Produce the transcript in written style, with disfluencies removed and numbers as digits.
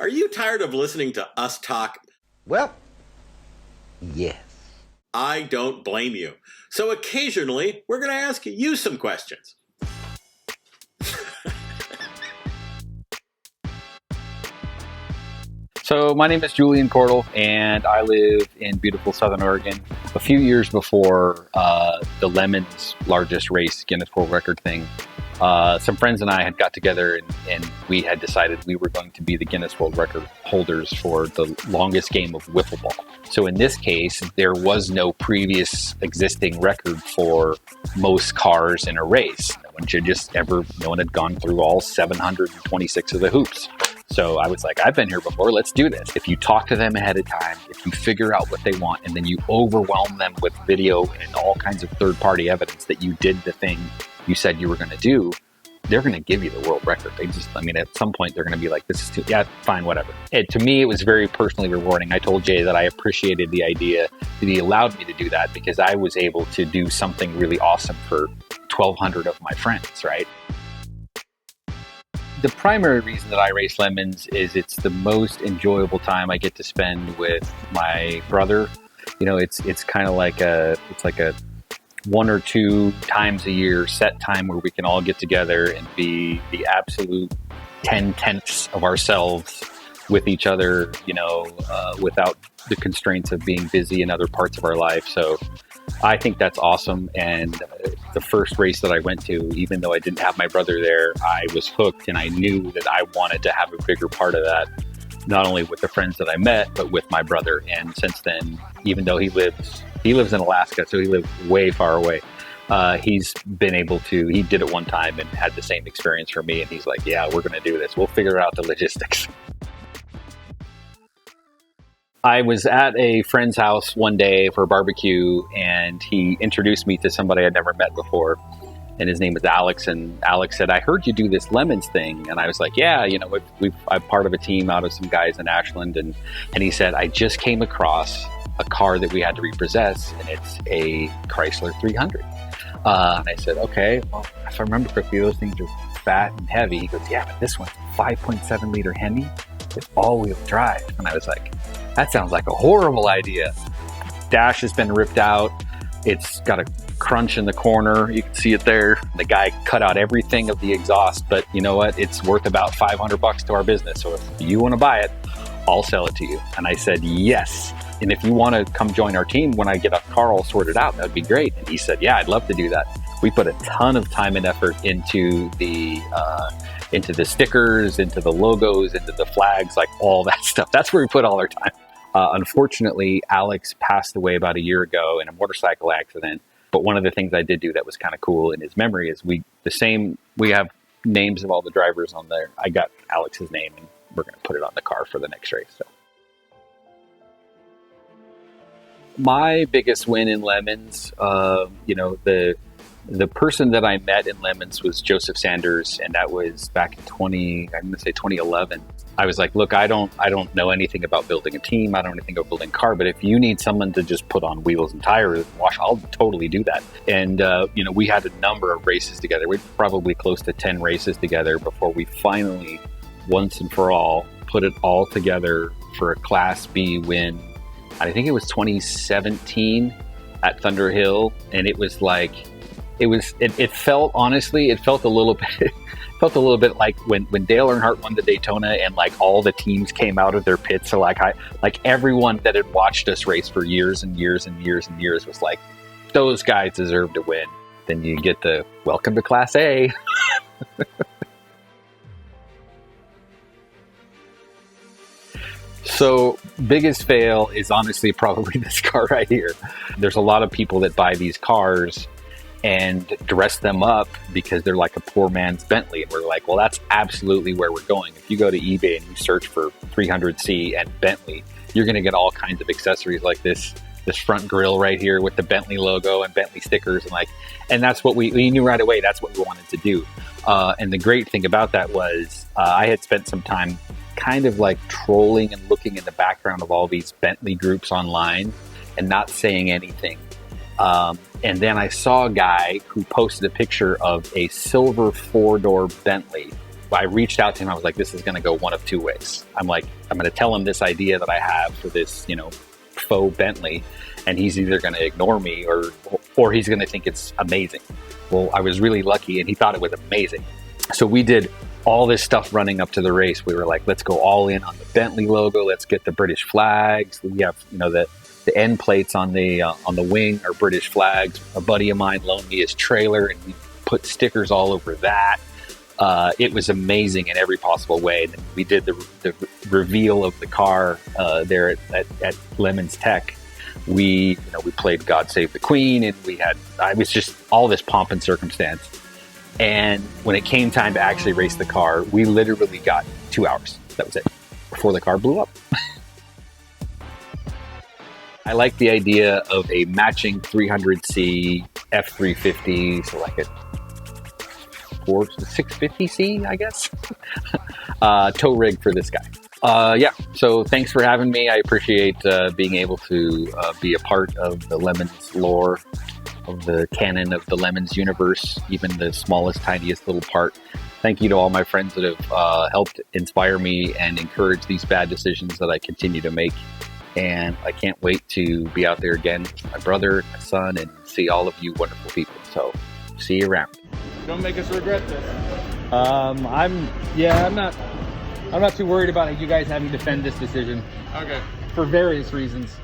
Are you tired of listening to us talk? Well, yes. I don't blame you. So occasionally, we're going to ask you some questions. So my name is Julian Cordle, and I live in beautiful Southern Oregon. A few years before the Lemons largest race, Guinness World Record thing, some friends and I had got together and we had decided we were going to be the Guinness World Record holders for the longest game of wiffle ball. So in this case, there was no previous existing record for most cars in a race. No one had gone through all 726 of the hoops. So I was like, I've been here before, let's do this. If you talk to them ahead of time, if you figure out what they want, and then you overwhelm them with video and all kinds of third-party evidence that you did the thing you said you were going to do, they're going to give you the world record. At some point, they're going to be like, this is too, yeah, fine, whatever. To me, it was very personally rewarding. I told Jay that I appreciated the idea that he allowed me to do that because I was able to do something really awesome for 1,200 of my friends, right? The primary reason that I race Lemons is it's the most enjoyable time I get to spend with my brother. You know, it's kind of like a 1 or 2 times a year set time where we can all get together and be the absolute 10/10ths of ourselves with each other, without the constraints of being busy in other parts of our life. So I think that's awesome. And the first race that I went to, even though I didn't have my brother there, I was hooked and I knew that I wanted to have a bigger part of that, not only with the friends that I met, but with my brother. And since then, even though he lives in Alaska, so he lives way far away, he's been able to, he did it one time and had the same experience for me. And he's like, yeah, we're going to do this. We'll figure out the logistics. I was at a friend's house one day for a barbecue, and he introduced me to somebody I'd never met before, and his name was Alex. And Alex said, I heard you do this Lemons thing. And I was like, yeah, I'm part of a team out of some guys in Ashland. And he said, I just came across a car that we had to repossess, and it's a Chrysler 300. And I said, okay, well, if I remember correctly, those things are fat and heavy. He goes, yeah, but this one's a 5.7 liter Hemi with all-wheel drive. And I was like, that sounds like a horrible idea. Dash has been ripped out. It's got a crunch in the corner. You can see it there. The guy cut out everything of the exhaust, but you know what? It's worth about $500 to our business. So if you want to buy it, I'll sell it to you. And I said, yes. And if you want to come join our team when I get a car all sorted out, that'd be great. And he said, yeah, I'd love to do that. We put a ton of time and effort into the stickers, into the logos, into the flags, like all that stuff. That's where we put all our time. Unfortunately, Alex passed away about a year ago in a motorcycle accident. But one of the things I did do that was kind of cool in his memory is we have names of all the drivers on there. I got Alex's name, and we're going to put it on the car for the next race. So my biggest win in Lemons, the person that I met in Lemons was Joseph Sanders, and that was back in 2011. I was like, look, I don't know anything about building a team. I don't know anything about building a car, but if you need someone to just put on wheels and tires and wash, I'll totally do that. And, we had a number of races together. We're probably close to 10 races together before we finally, once and for all, put it all together for a Class B win. I think it was 2017 at Thunder Hill. And it was like, it felt a little bit like when Dale Earnhardt won the Daytona and like all the teams came out of their pits. So like everyone that had watched us race for years and years and years and years was like, those guys deserve to win. Then you get the welcome to Class A. So biggest fail is honestly probably this car right here. There's a lot of people that buy these cars and dress them up because they're like a poor man's Bentley. And we're like, well, that's absolutely where we're going. If you go to eBay and you search for 300C and Bentley, you're going to get all kinds of accessories like this front grille right here with the Bentley logo and Bentley stickers. And that's what we knew right away. That's what we wanted to do. And the great thing about that was I had spent some time kind of like trolling and looking in the background of all these Bentley groups online and not saying anything. And then I saw a guy who posted a picture of a silver 4-door Bentley I reached out to him. I was like, this is going to go one of two ways. I'm like, I'm going to tell him this idea that I have for this, faux Bentley, and he's either going to ignore me or he's going to think it's amazing. Well, I was really lucky, and he thought it was amazing. So we did all this stuff running up to the race. We were like, let's go all in on the Bentley logo. Let's get the British flags. We have, the end plates on the wing are British flags. A buddy of mine loaned me his trailer, and we put stickers all over that. It was amazing in every possible way. And we did the reveal of the car there at Lemons Tech. We played God Save the Queen, and I was just all this pomp and circumstance. And when it came time to actually race the car, we literally got 2 hours. That was it, before the car blew up. I like the idea of a matching 300C F350, so like a 650C, I guess, tow rig for this guy. So thanks for having me. I appreciate being able to be a part of the Lemons lore, of the canon of the Lemons universe, even the smallest, tiniest little part. Thank you to all my friends that have helped inspire me and encourage these bad decisions that I continue to make. And I can't wait to be out there again with my brother, my son, and see all of you wonderful people. So see you around. Don't make us regret this. I'm not too worried about you guys having to defend this decision. Okay. For various reasons.